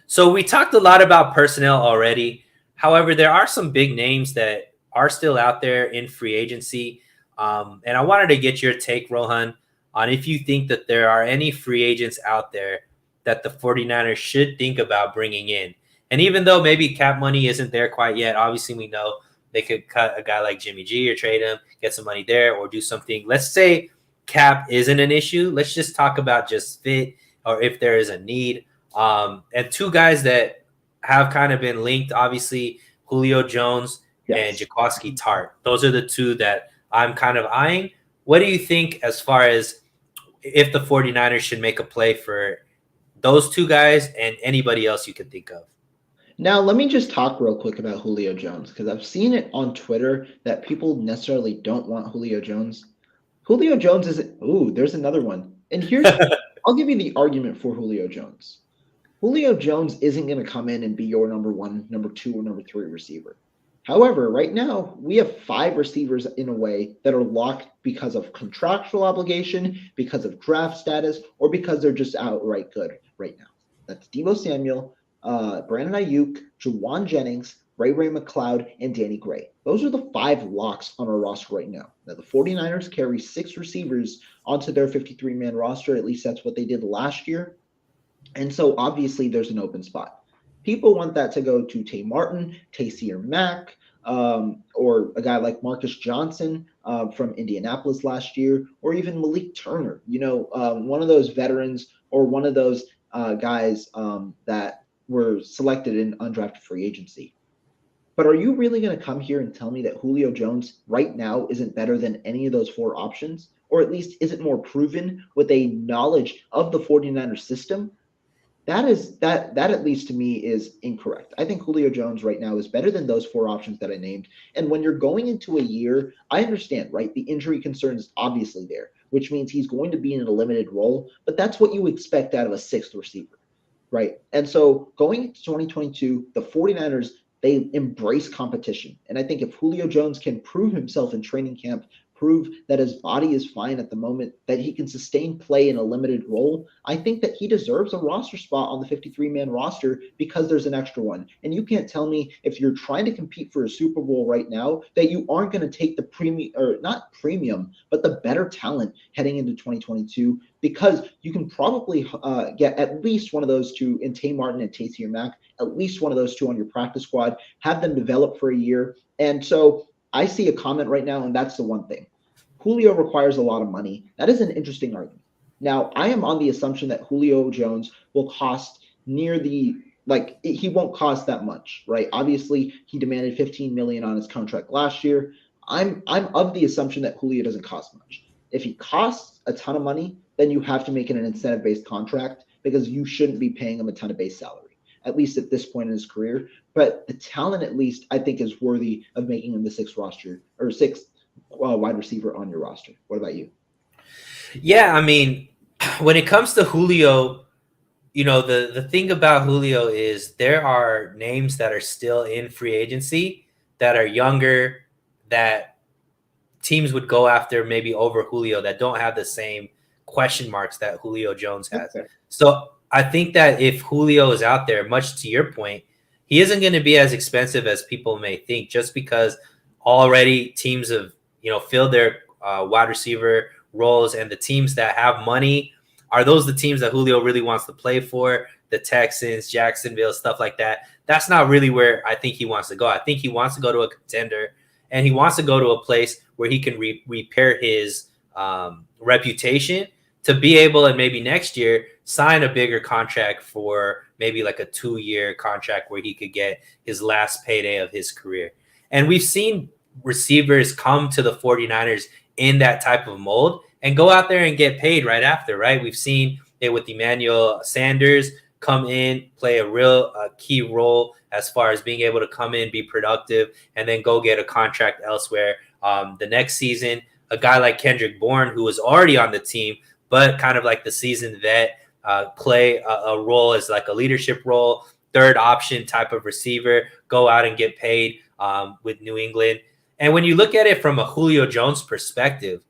So we talked a lot about personnel already. However, there are some big names that are still out there in free agency. And I wanted to get your take, Rohan, on if you think that there are any free agents out there that the 49ers should think about bringing in. And even though maybe cap money isn't there quite yet, obviously we know they could cut a guy like Jimmy G or trade him, get some money there, or do something. Let's say cap isn't an issue. Let's just talk about just fit or if there is a need. And two guys that have kind of been linked, obviously, Julio Jones and Jaquiski Tartt. Those are the two that I'm kind of eyeing. What do you think as far as if the 49ers should make a play for those two guys and anybody else you can think of? Now, let me just talk real quick about Julio Jones, because I've seen it on Twitter that people necessarily don't want Julio Jones. Julio Jones isn't. Ooh, there's another one. And here's, I'll give you the argument for Julio Jones. Julio Jones isn't going to come in and be your number one, number two, or number three receiver. However, right now, we have 5 receivers in a way that are locked because of contractual obligation, because of draft status, or because they're just outright good right now. That's Deebo Samuel, Brandon Ayuk, Juwan Jennings, Ray McLeod, and Danny Gray. Those are the 5 locks on our roster right now. Now, the 49ers carry 6 receivers onto their 53-man roster. At least that's what they did last year. And so, obviously, there's an open spot. People want that to go to Tay Martin, Taysier Mack, or a guy like Marcus Johnson from Indianapolis last year, or even Malik Turner, one of those veterans or one of those guys that were selected in undrafted free agency. But are you really going to come here and tell me that Julio Jones right now isn't better than any of those 4 options, or at least isn't more proven with a knowledge of the 49ers system? That at least to me is incorrect. I think Julio Jones right now is better than those 4 options that I named. And when you're going into a year, I understand, right? The injury concern is obviously there, which means he's going to be in a limited role, but that's what you expect out of a 6th receiver, right? And so going into 2022, the 49ers, they embrace competition. And I think if Julio Jones can prove himself in training camp, prove that his body is fine at the moment, that he can sustain play in a limited role, I think that he deserves a roster spot on the 53-man roster because there's an extra one. And you can't tell me if you're trying to compete for a Super Bowl right now that you aren't going to take the premium, or not premium, but the better talent heading into 2022, because you can probably get at least one of those 2 in Tay Martin and Taysier Mack, at least one of those 2 on your practice squad, have them develop for a year. And so I see a comment right now, and that's the one thing. Julio requires a lot of money. That is an interesting argument. Now, I am on the assumption that Julio Jones will cost he won't cost that much, right? Obviously, he demanded $15 million on his contract last year. I'm of the assumption that Julio doesn't cost much. If he costs a ton of money, then you have to make it an incentive-based contract because you shouldn't be paying him a ton of base salary, at least at this point in his career. But the talent, at least, I think is worthy of making him the 6th wide receiver on your roster. What about you? Yeah, I mean, when it comes to Julio, the thing about Julio is there are names that are still in free agency that are younger, that teams would go after maybe over Julio, that don't have the same question marks that Julio Jones has. Okay. So I think that if Julio is out there, much to your point, he isn't going to be as expensive as people may think, just because already teams have filled their wide receiver roles, and the teams that have money, are those the teams that Julio really wants to play for? The Texans, Jacksonville, stuff like that. That's not really where I think he wants to go. I think he wants to go to a contender. and he wants to go to a place where he can repair his reputation to be able, and maybe next year, sign a bigger contract for maybe like a 2-year contract where he could get his last payday of his career. And we've seen receivers come to the 49ers in that type of mold and go out there and get paid right after, right? We've seen it with Emmanuel Sanders come in, play a real key role as far as being able to come in, be productive, and then go get a contract elsewhere. The next season, a guy like Kendrick Bourne, who was already on the team, but kind of like the seasoned vet, play a role as like a leadership role, third option type of receiver, go out and get paid with New England. And when you look at it from a Julio Jones perspective,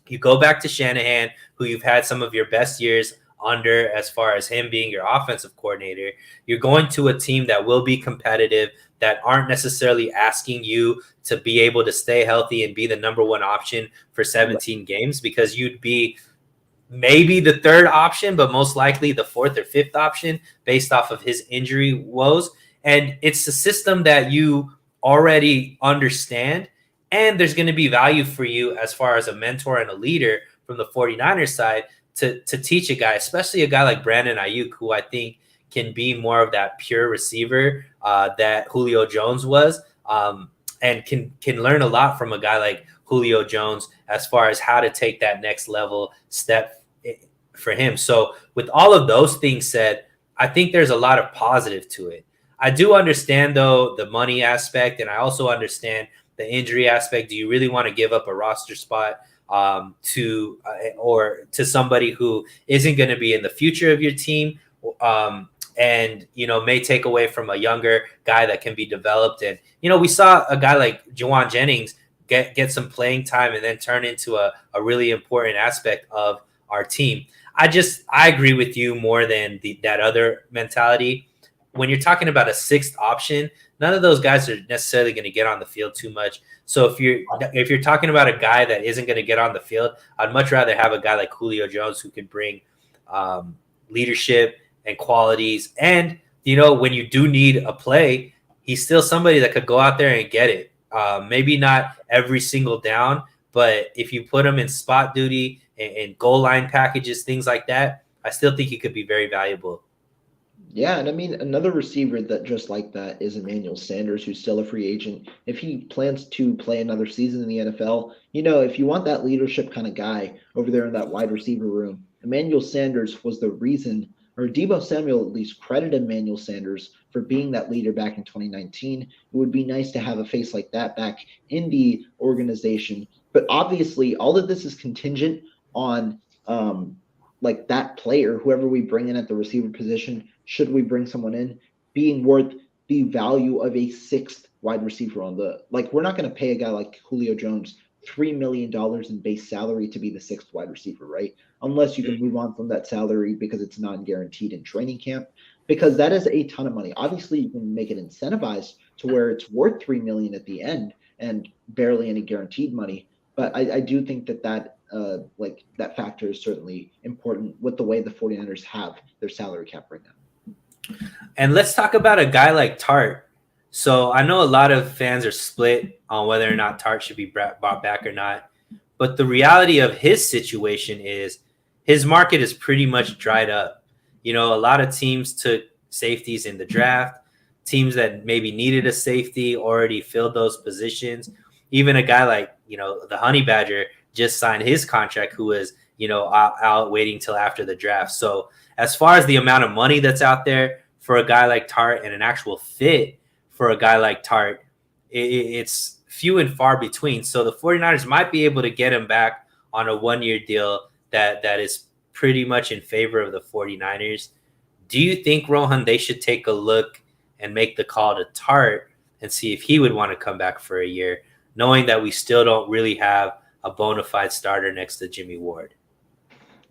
you go back to Shanahan, who you've had some of your best years under as far as him being your offensive coordinator. You're going to a team that will be competitive, that aren't necessarily asking you to be able to stay healthy and be the number one option for 17 games, because you'd be maybe the third option, but most likely the fourth or fifth option based off of his injury woes. And it's a system that you already understand, and there's going to be value for you as far as a mentor and a leader from the 49ers side to teach a guy, especially a guy like Brandon Ayuk, who I think can be more of that pure receiver that Julio Jones was, and can learn a lot from a guy like Julio Jones as far as how to take that next level step for him. So with all of those things said, I think there's a lot of positive to it. I do understand, though, the money aspect, and I also understand the injury aspect. Do you really want to give up a roster spot to somebody who isn't going to be in the future of your team, and may take away from a younger guy that can be developed? And we saw a guy like Juwan Jennings get some playing time and then turn into a really important aspect of our team. I agree with you more than that other mentality. When you're talking about a sixth option, none of those guys are necessarily going to get on the field too much. So if you're talking about a guy that isn't going to get on the field, I'd much rather have a guy like Julio Jones who can bring leadership and qualities. And when you do need a play, he's still somebody that could go out there and get it. Maybe not every single down, but if you put him in spot duty and goal line packages, things like that, I still think he could be very valuable. Yeah, and I mean, another receiver that just like that is Emmanuel Sanders, who's still a free agent. If he plans to play another season in the NFL, if you want that leadership kind of guy over there in that wide receiver room, Emmanuel Sanders was the reason, or Deebo Samuel at least credited Emmanuel Sanders for being that leader back in 2019. It would be nice to have a face like that back in the organization. But obviously, all of this is contingent on like that player, whoever we bring in at the receiver position, should we bring someone in, being worth the value of a sixth wide receiver on the, like, we're not going to pay a guy like Julio Jones $3 million in base salary to be the sixth wide receiver, right? Unless you can move on from that salary because it's non-guaranteed in training camp, because that is a ton of money. Obviously, you can make it incentivized to where it's worth $3 million at the end and barely any guaranteed money. But I do think that like that factor is certainly important with the way the 49ers have their salary cap right now. And let's talk about a guy like Tart. So I know a lot of fans are split on whether or not Tart should be brought back or not. But the reality of his situation is his market is pretty much dried up. A lot of teams took safeties in the draft. Teams that maybe needed a safety already filled those positions. Even a guy like, the Honey Badger just signed his contract, who was, out waiting till after the draft. So as far as the amount of money that's out there for a guy like Tart and an actual fit for a guy like Tart, it's few and far between. So the 49ers might be able to get him back on a 1-year deal that is pretty much in favor of the 49ers. Do you think, Rohan, they should take a look and make the call to Tart and see if he would want to come back for a year, knowing that we still don't really have a bona fide starter next to Jimmy Ward?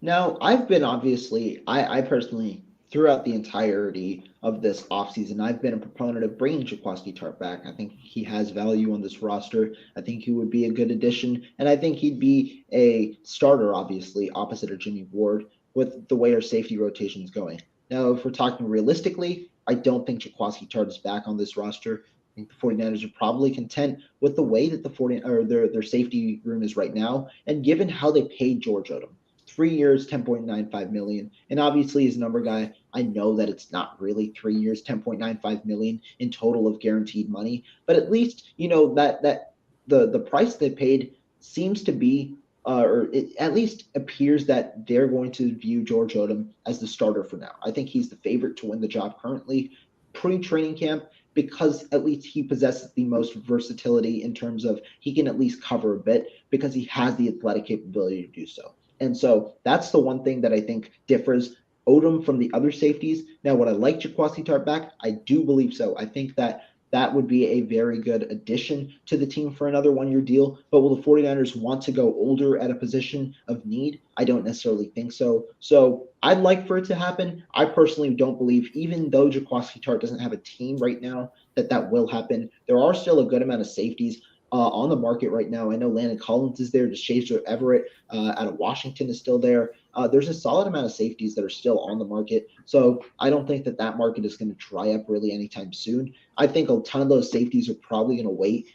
Now, I've been I personally, throughout the entirety of this offseason, I've been a proponent of bringing Jaquiski Tartt back. I think he has value on this roster. I think he would be a good addition, and I think he'd be a starter, obviously, opposite of Jimmy Ward with the way our safety rotation is going. Now, if we're talking realistically, I don't think Jaquiski Tartt is back on this roster. think the 49ers are probably content with the way that their safety room is right now. And given how they paid George Odom, 3 years, $10.95 million. And obviously, as a number guy, I know that it's not really 3 years, $10.95 million in total of guaranteed money. But at least, that the price they paid seems to be or it at least appears that they're going to view George Odom as the starter for now. I think he's the favorite to win the job currently, pre-training camp, because at least he possesses the most versatility in terms of he can at least cover a bit because he has the athletic capability to do so. And so that's the one thing that I think differs Odom from the other safeties. Now, would I like Jaquazi Tart back? I do believe so. I think that would be a very good addition to the team for another 1-year deal. But will the 49ers want to go older at a position of need? I don't necessarily think so. So I'd like for it to happen. I personally don't believe, even though Jaquazi Tart doesn't have a team right now, that will happen. There are still a good amount of safeties on the market right now. I know Landon Collins is there. DeShazer Everett out of Washington is still there. There's a solid amount of safeties that are still on the market. So I don't think that market is going to dry up really anytime soon. I think a ton of those safeties are probably going to wait.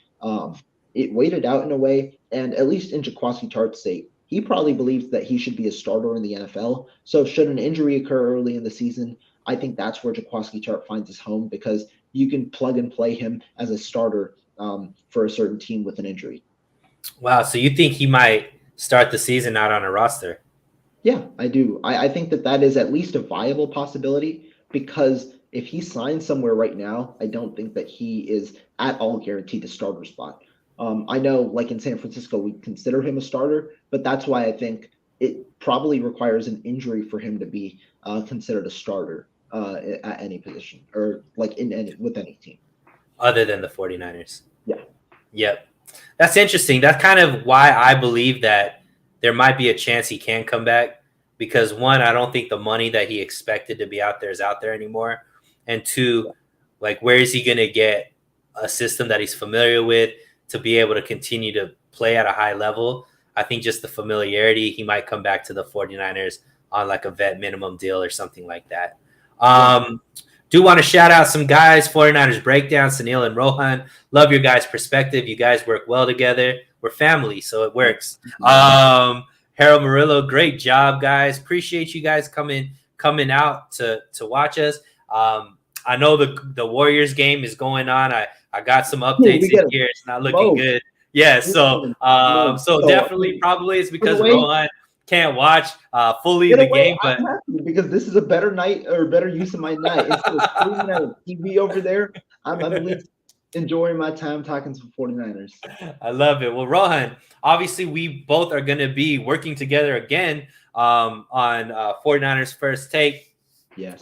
It waited out in a way, and at least in Jaquazi Tart's sake, he probably believes that he should be a starter in the NFL. So should an injury occur early in the season, I think that's where Jaquazi Tart finds his home, because you can plug and play him as a starter for a certain team with an injury. Wow, so you think he might start the season out on a roster? Yeah, I do. I think that is at least a viable possibility, because if he signs somewhere right now, I don't think that he is at all guaranteed a starter spot. I know, like in San Francisco, we consider him a starter, but that's why I think it probably requires an injury for him to be considered a starter at any position, or like with any team. Other than the 49ers. Yeah. Yep. That's interesting. That's kind of why I believe that there might be a chance he can come back, because one, I don't think the money that he expected to be out there is out there anymore. And two, like, where is he going to get a system that he's familiar with to be able to continue to play at a high level? I think just the familiarity, he might come back to the 49ers on like a vet minimum deal or something like that. Do want to shout out some guys, 49ers Breakdown, Sunil and Rohan. Love your guys' perspective. You guys work well together. We're family, so it works. Harold Murillo, great job, guys. Appreciate you guys coming out to watch us. I know the Warriors game is going on. I got some updates in here. It's not looking good. Yeah, so definitely probably it's because Rohan can't watch fully the game, but because this is a better night or better use of my night. Instead of screaming at a TV over there, I'm at least enjoying my time talking some 49ers. I love it. Well, Rohan, obviously we both are going to be working together again on 49ers First Take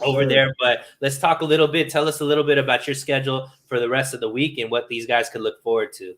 over there. But let's talk a little bit. Tell us a little bit about your schedule for the rest of the week and what these guys can look forward to.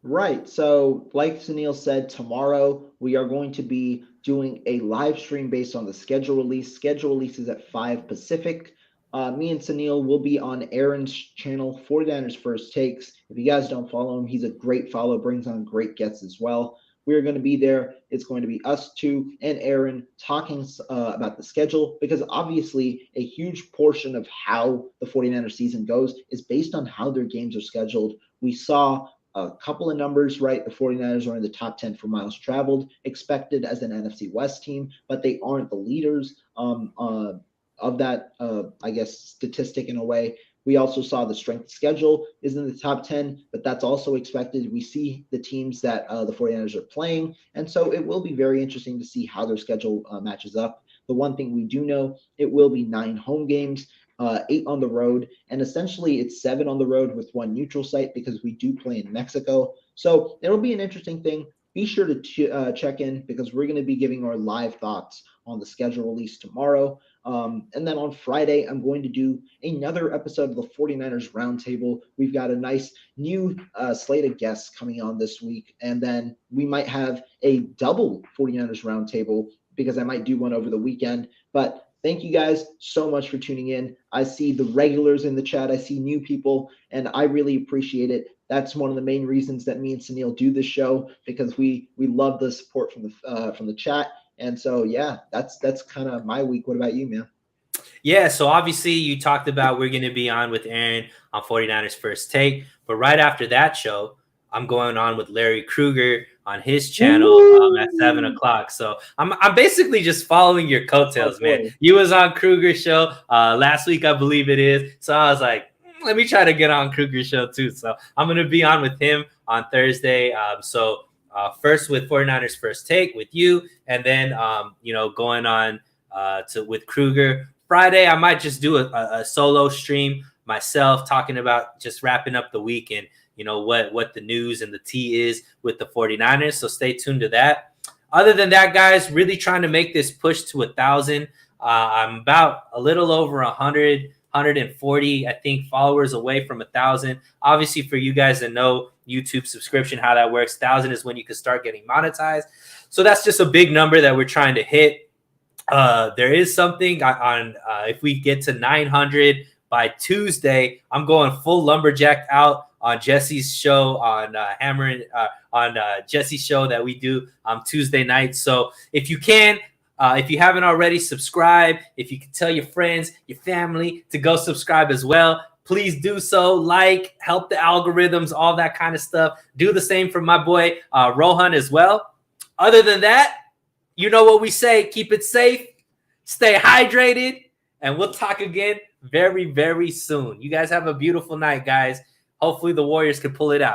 Right. So like Sunil said, tomorrow we are going to be doing a live stream based on the schedule release. Schedule release is at 5 Pacific. Me and Sunil will be on Aaron's channel, 49ers First Takes. If you guys don't follow him, he's a great follow, brings on great guests as well. We are going to be there. It's going to be us two and Aaron talking about the schedule, because obviously a huge portion of how the 49ers season goes is based on how their games are scheduled. We saw a couple of numbers, right? The 49ers are in the top 10 for miles traveled, expected as an NFC West team, but they aren't the leaders of that, I guess, statistic in a way. We also saw the strength schedule is in the top 10, but that's also expected. We see the teams that the 49ers are playing, and so it will be very interesting to see how their schedule matches up. The one thing we do know, it will be 9 home games, 8 on the road, and essentially it's 7 on the road with 1 neutral site, because we do play in Mexico. So it'll be an interesting thing. Be sure to check in, because we're going to be giving our live thoughts on the schedule release tomorrow. And then on Friday, I'm going to do another episode of the 49ers Roundtable. We've got a nice new slate of guests coming on this week. And then we might have a double 49ers Roundtable, because I might do one over the weekend. But thank you guys so much for tuning in. I see the regulars in the chat. I see new people, and I really appreciate it. That's one of the main reasons that me and Sunil do this show, because we love the support from the chat. And so, yeah, that's kind of my week. What about you, man? Yeah, so obviously you talked about we're going to be on with Aaron on 49ers First Take, but right after that show, I'm going on with Larry Krueger on his channel at 7 o'clock. So I'm basically just following your coattails, man. You was on Kruger's show last week, I believe it is. So I was like, let me try to get on Kruger's show too. So I'm going to be on with him on Thursday. First with 49ers First Take with you, and then going on with Kruger. Friday, I might just do a solo stream myself, talking about just wrapping up the week and what the news and the tea is with the 49ers. So stay tuned to that. Other than that, guys, really trying to make this push to 1,000. I'm about a little over 140, I think, followers away from 1,000. Obviously, for you guys that know YouTube subscription, how that works, 1,000 is when you can start getting monetized. So that's just a big number that we're trying to hit. There is something on if we get to 900 by Tuesday, I'm going full lumberjack out on Jesse's show on Jesse's show that we do on Tuesday night. So if you can, if you haven't already, subscribe. If you can tell your friends, your family to go subscribe as well, please do so. Like, help the algorithms, all that kind of stuff. Do the same for my boy Rohan as well. Other than that, you know what we say. Keep it safe, stay hydrated, and we'll talk again very, very soon. You guys have a beautiful night, guys. Hopefully the Warriors can pull it out.